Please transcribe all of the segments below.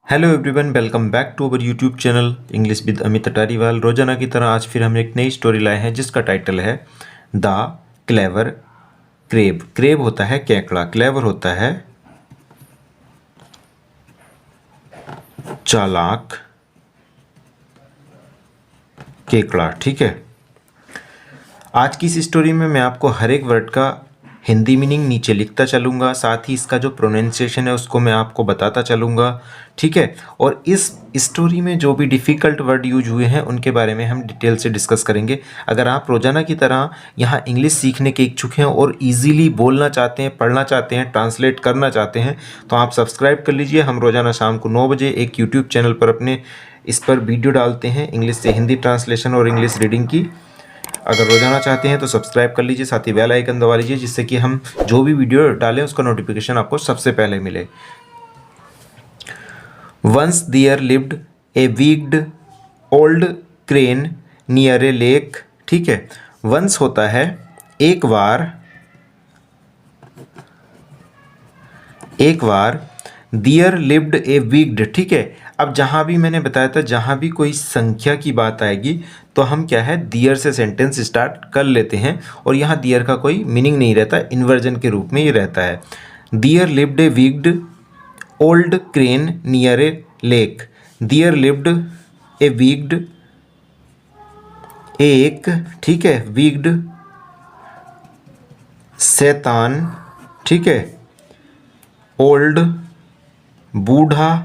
Hello everyone, welcome back to our YouTube channel English with Amit Atariwal. रोजाना की तरह आज फिर हम एक नई स्टोरी लाए हैं जिसका टाइटल है द क्लेवर क्रेब। क्रेब होता है केकड़ा, क्लेवर होता है चालाक केकड़ा। ठीक है, आज की इस स्टोरी में मैं आपको हर एक वर्ड का हिंदी मीनिंग नीचे लिखता चलूँगा, साथ ही इसका जो प्रोनाउंसिएशन है उसको मैं आपको बताता चलूँगा। ठीक है, और इस स्टोरी में जो भी डिफ़िकल्ट वर्ड यूज हुए हैं उनके बारे में हम डिटेल से डिस्कस करेंगे। अगर आप रोज़ाना की तरह यहाँ इंग्लिश सीखने के इच्छुक हैं और इजीली बोलना चाहते हैं, पढ़ना चाहते हैं, ट्रांसलेट करना चाहते हैं तो आप सब्सक्राइब कर लीजिए। हम रोज़ाना शाम को 9 बजे एक यूट्यूब चैनल पर अपने इस पर वीडियो डालते हैं इंग्लिश से हिंदी ट्रांसलेशन और इंग्लिश रीडिंग की। अगर रोजाना चाहते हैं तो सब्सक्राइब कर लीजिए, साथ ही बेल आइकन दबा लीजिए जिससे कि हम जो भी वीडियो डालें उसका नोटिफिकेशन आपको सबसे पहले मिले। Once there lived a wicked old crane near a lake. ठीक है, वंस होता है एक बार, एक बार दियर लिव्ड ए वीक्ड। ठीक है, अब जहाँ भी मैंने बताया था जहाँ भी कोई संख्या की बात आएगी तो हम क्या है दियर से सेंटेंस स्टार्ट कर लेते हैं और यहाँ दियर का कोई मीनिंग नहीं रहता, इन्वर्जन के रूप में ये रहता है। There lived a wicked old crane near a lake. There lived a wicked, एक, ठीक है, वीक्ड शैतान, ठीक है, ओल्ड बूढ़ा,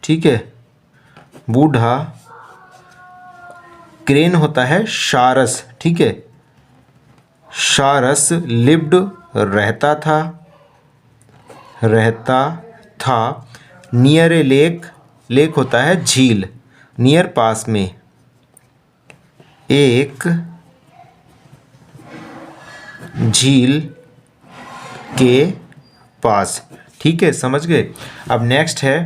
ठीक है, बूढ़ा, क्रेन होता है शारस, ठीक है, शारस, लिव्ड रहता था, रहता था, नियर ए लेक, लेक होता है झील, नियर पास में, एक झील के पास। ठीक है, समझ गए। अब नेक्स्ट है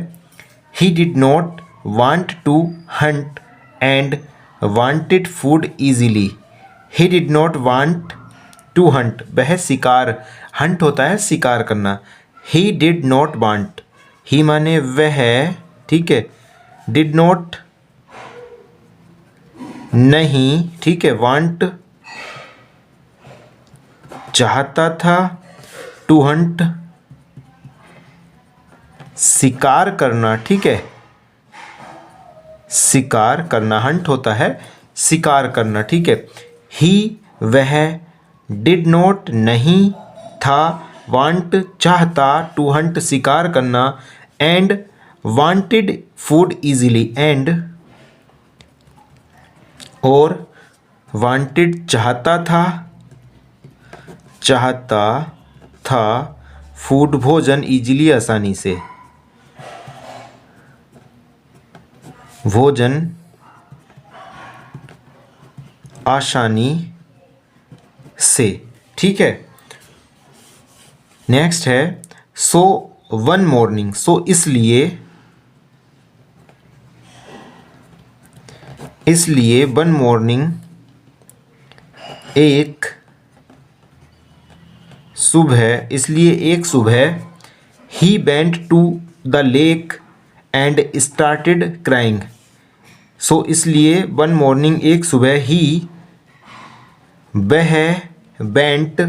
he did not want to hunt and wanted food easily. He did not want to hunt, वह शिकार, हंट होता है शिकार करना। He did not want, he माने वह, ठीक है, डिड नॉट नहीं, ठीक है, वांट चाहता था, टू हंट शिकार करना, ठीक है, शिकार करना, हंट होता है शिकार करना। ठीक है, ही वह, डिड नॉट नहीं था, वांट चाहता, टू हंट शिकार करना, and wanted food easily, and और वांटेड चाहता था, चाहता था, फूड भोजन, इजीली आसानी से, भोजन आसानी से। ठीक है, नेक्स्ट है सो वन मॉर्निंग। सो इसलिए वन मॉर्निंग, एक सुबह, इसलिए एक सुबह, he went to the lake and started crying. So इसलिए वन मॉर्निंग, एक सुबह, ही वह, वेंट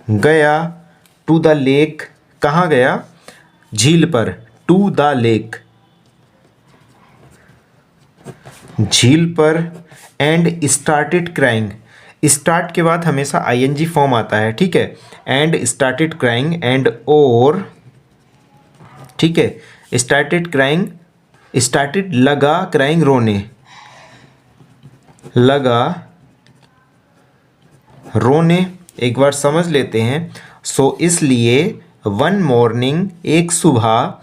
गया, टू द लेक, कहाँ गया, झील पर, टू द लेक, झील पर, एंड स्टार्टेड क्राइंग। स्टार्ट के बाद हमेशा आईएनजी फॉर्म आता है, ठीक है, एंड स्टार्टेड क्राइंग, एंड और, ठीक है, स्टार्टेड क्राइंग, स्टार्टेड लगा, क्राइंग रोने, लगा रोने। एक बार समझ लेते हैं। सो इसलिए वन मॉर्निंग, एक सुबह,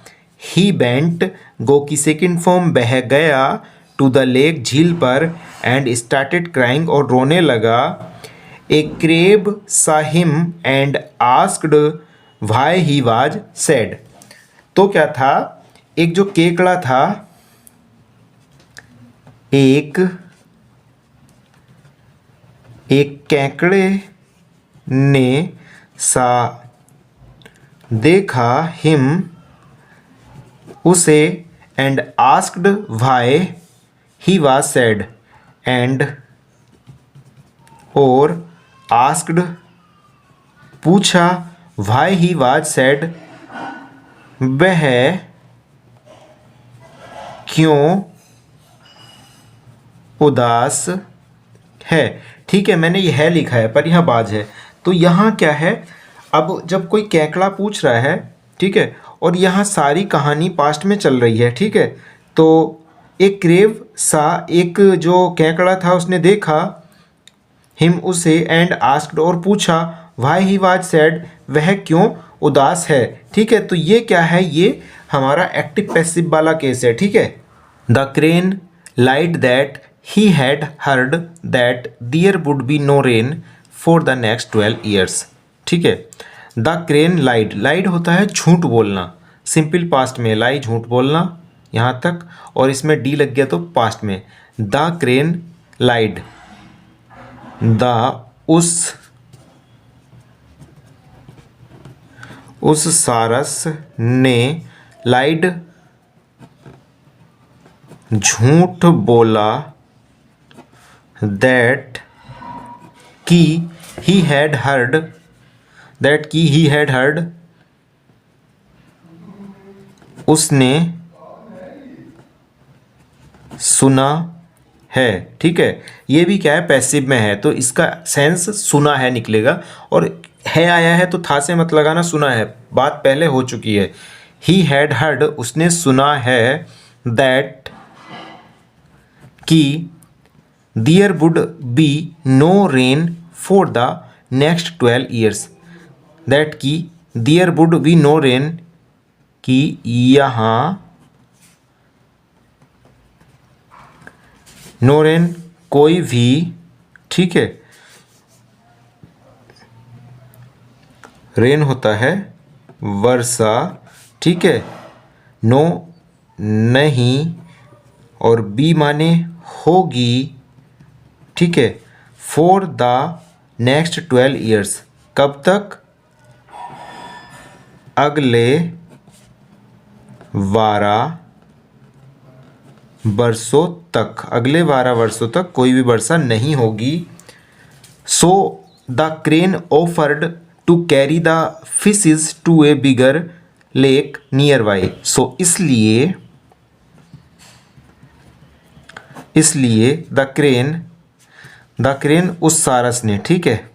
ही वेंट, गो की सेकेंड फॉर्म, बह गया, टू द लेक, झील पर, एंड स्टार्टेड क्राइंग और रोने लगा। A crab saw him and asked why he was sad. तो क्या था, एक जो केकड़ा था, एक केकड़े ने सा देखा, हिम उसे and asked why he was sad and और आस्क्ड पूछा व्हाई ही वाज सैड वह क्यों उदास है। ठीक है, मैंने यह लिखा है पर यहाँ बाज है, तो यहाँ क्या है, अब जब कोई केकड़ा पूछ रहा है, ठीक है, और यहाँ सारी कहानी पास्ट में चल रही है, ठीक है, तो एक क्रेव सा एक जो केकड़ा था उसने देखा हिम उसे एंड आस्क्ड और पूछा व्हाई ही वाज सैड वह क्यों उदास है। ठीक है, तो ये क्या है, ये हमारा एक्टिव पैसिव वाला केस है। ठीक है, the crane lied that he had heard that there would be no rain for the next 12 years. ठीक है, द क्रेन लाइड, लाइड होता है झूठ बोलना, सिंपल पास्ट में लाई झूठ बोलना यहाँ तक, और इसमें डी लग गया तो पास्ट में। द क्रेन लाइड, द उस सारस ने लाइड झूठ बोला दैट की ही हैड हर्ड, दैट की ही हैड हर्ड, उसने सुना है। ठीक है, ये भी क्या है, पैसिव में है, तो इसका सेंस सुना है निकलेगा, और है आया है तो था से मत लगाना, सुना है बात पहले हो चुकी है। ही हैड हर्ड, उसने सुना है, दैट कि there would be no rain for the next 12 years, that कि there would be no rain, कि यहाँ नो रेन कोई भी, ठीक है, रेन होता है वर्षा, ठीक है, नो नहीं, और बी माने होगी, ठीक है, फॉर द नेक्स्ट 12 ईयर्स, कब तक, अगले 12 वर्षों तक, अगले 12 वर्षों तक कोई भी वर्षा नहीं होगी। So the crane offered to carry the fishes to a bigger lake nearby. So इसलिए द क्रेन उस सारस ने, ठीक है,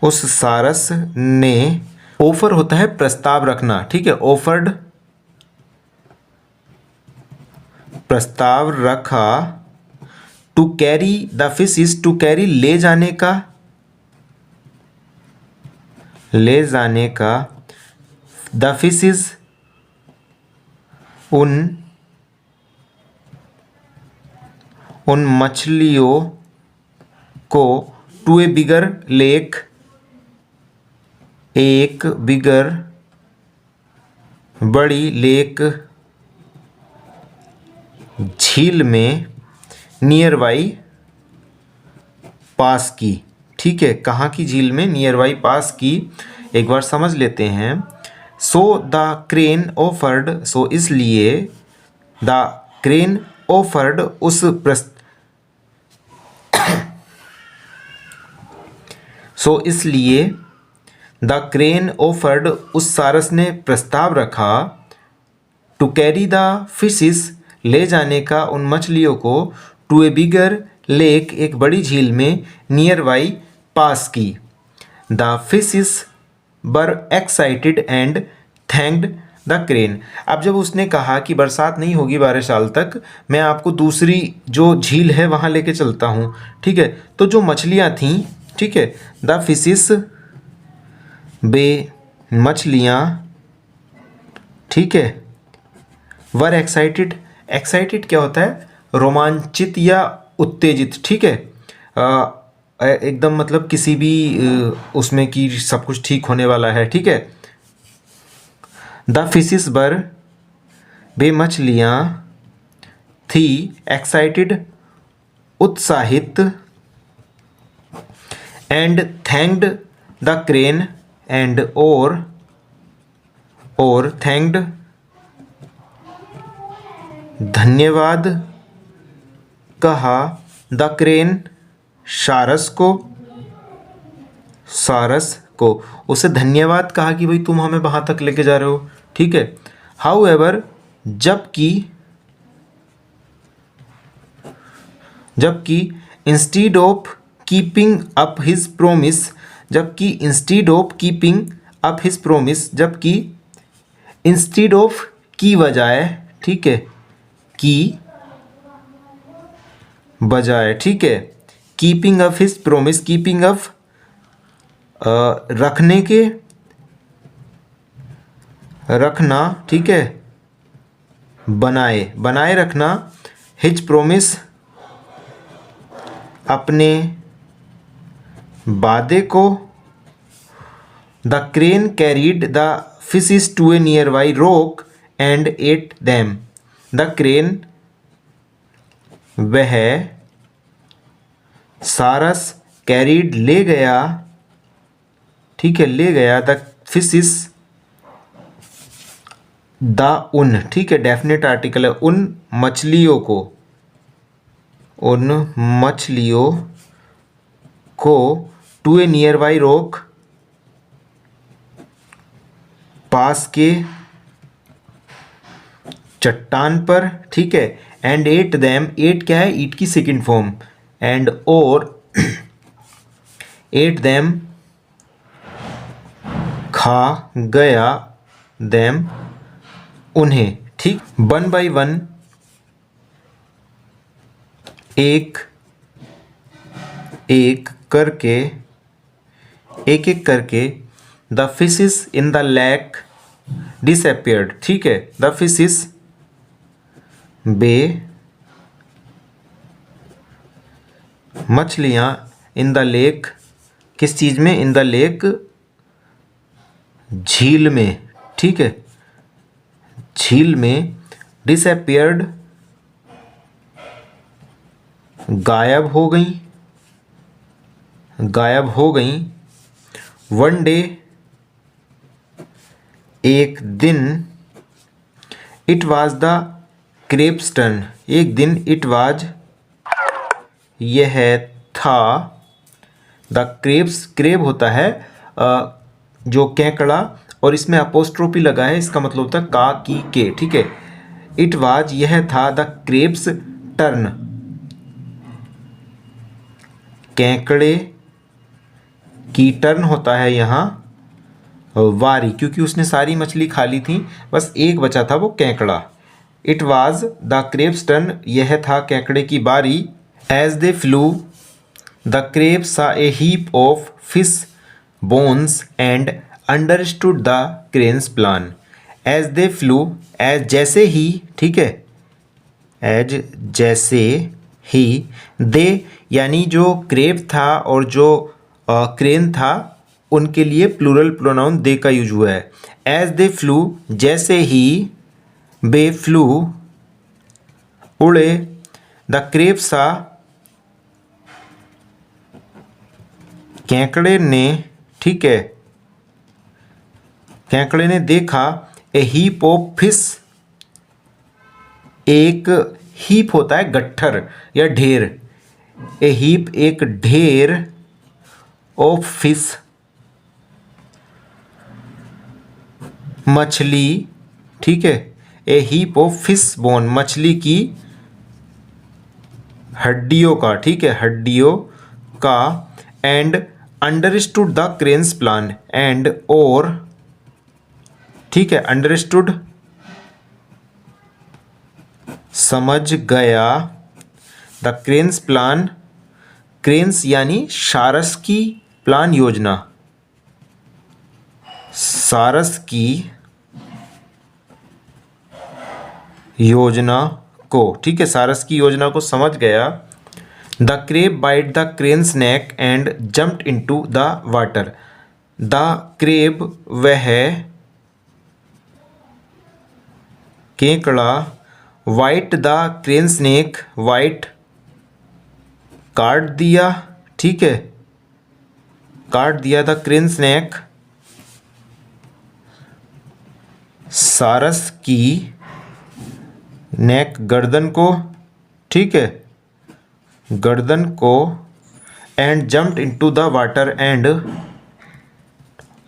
उस सारस ने, ऑफर होता है प्रस्ताव रखना, ठीक है, ऑफर्ड प्रस्ताव रखा, to carry the fishes, to carry ले जाने का, द फिशेज उन मछलियों को, टू ए बिगर लेक, एक बिगर बड़ी लेक, झील में, नियर बाई पास की। ठीक है, कहाँ की झील में, नियर बाई पास की। एक बार समझ लेते हैं। सो द क्रेन ऑफर्ड, सो इसलिए द क्रेन ऑफर्ड, सो इसलिए द क्रेन ऑफर्ड, उस सारस ने प्रस्ताव रखा, टू कैरी द फिशेस, ले जाने का उन मछलियों को, टू ए बिगर लेक, एक बड़ी झील में, नियर बाई पास की। The fishes were excited and thanked the crane. अब जब उसने कहा कि बरसात नहीं होगी 12 साल तक, मैं आपको दूसरी जो झील है वहाँ लेके चलता हूँ, ठीक है, तो जो मछलियाँ थीं, ठीक है, द फिशेस, बे मछलियाँ, ठीक है, वर एक्साइटेड, एक्साइटेड क्या होता है, रोमांचित या उत्तेजित, ठीक है, एकदम मतलब किसी भी उसमें कि सब कुछ ठीक होने वाला है, ठीक है। द फिशेस वर, वे मछलियाँ थी, एक्साइटेड उत्साहित, and thanked the crane, and और थैंक्ड धन्यवाद कहा द क्रेन सारस को उसे धन्यवाद कहा कि भाई तुम हमें वहाँ तक लेके जा रहे हो, ठीक है। हाउ एवर जबकि instead of keeping up his promise जबकि इंस्टीड ऑफ की बजाय, ठीक है, की बजाय, ठीक है, keeping up his promise, keeping up रखना, ठीक है, बनाए रखना, हिज प्रोमिस अपने वादे को, the crane carried the fishes to a nearby rock and ate them, the crane वह सारस कैरीड ले गया, ठीक है, ले गया द फिशेस द उन, ठीक है, डेफिनेट आर्टिकल है, उन मछलियों को to a nearby rock पास के चट्टान पर, ठीक है, एंड एट दैम, एट क्या है, ईट की सेकंड फॉर्म, एंड और एट दैम खा गया दैम उन्हें, ठीक। वन बाई वन एक एक करके the fishes in the lake disappeared, ठीक है, द फिशेस मछलियाँ इन द लेक, किस चीज़ में, इन द लेक झील में, ठीक है, झील में, डिसअपियर्ड गायब हो गई, वन डे एक दिन, it was the crab's turn, एक दिन, इट वाज यह था, द क्रेब्स, क्रेब होता है जो केकड़ा, और इसमें अपोस्ट्रोफी लगा है, इसका मतलब होता है का की के, ठीक है। इट वाज यह था द क्रेब्स टर्न, केकड़े की टर्न होता है यहाँ वारी, क्योंकि उसने सारी मछली खा ली थी, बस एक बचा था वो केकड़ा। It was the crab's turn, यह था केकड़े की बारी। As they flew the crab saw a heap of fish bones and understood the crane's plan. As they flew, as जैसे ही, ठीक है, एज जैसे ही, दे यानी जो क्रेब था और जो क्रेन था उनके लिए प्लूरल प्रोनाउन दे का यूज हुआ है। एज दे फ्लू, जैसे ही बे फ्लू उड़े, द क्रेब सा केकड़े ने, ठीक है, केकड़े ने देखा, ए हीप ऑफ फिश, एक हीप होता है गट्ठर या ढेर, ए हीप एक ढेर, ऑफ फिश मछली, ठीक है, ए हीप ऑफ फिश बोन, मछली की हड्डियों का, ठीक है, हड्डियों का, and understood the crane's plan, and और, ठीक है, अंडरस्टूड समझ गया, द क्रेन्स प्लान, क्रेन्स यानी सारस की प्लान योजना, सारस की योजना को, ठीक है, सारस की योजना को समझ गया। The crab bite the crane's neck and jumped into the water, the crab वह केकड़ा, bite the crane's neck, bite काट दिया, ठीक है, काट दिया द क्रेन्स नेक सारस की नेक गर्दन को, ठीक है, गर्दन को, and jumped into the water and,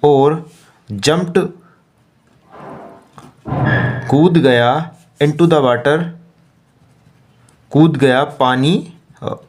और जम्प्ड कूद गया, इनटू द वाटर कूद गया पानी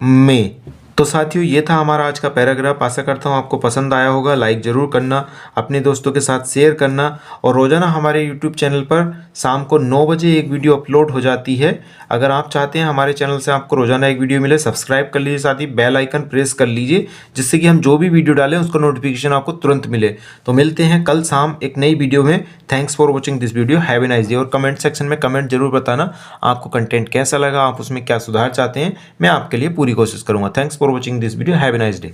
में। तो साथियों ये था हमारा आज का पैराग्राफ। आशा करता हूँ आपको पसंद आया होगा। लाइक ज़रूर करना, अपने दोस्तों के साथ शेयर करना, और रोज़ाना हमारे यूट्यूब चैनल पर शाम को 9 बजे एक वीडियो अपलोड हो जाती है। अगर आप चाहते हैं हमारे चैनल से आपको रोज़ाना एक वीडियो मिले, सब्सक्राइब कर लीजिए, साथ ही बेल आइकन प्रेस कर लीजिए, जिससे कि हम जो भी वीडियो डालें उसका नोटिफिकेशन आपको तुरंत मिले। तो मिलते हैं कल शाम एक नई वीडियो में। Thanks for watching this video. Have a nice day. और कमेंट सेक्शन में कमेंट जरूर बताना आपको कंटेंट कैसा लगा, आप उसमें क्या सुधार चाहते हैं। मैं आपके लिए पूरी कोशिश करूँगा। Thanks for watching this video. Have a nice day.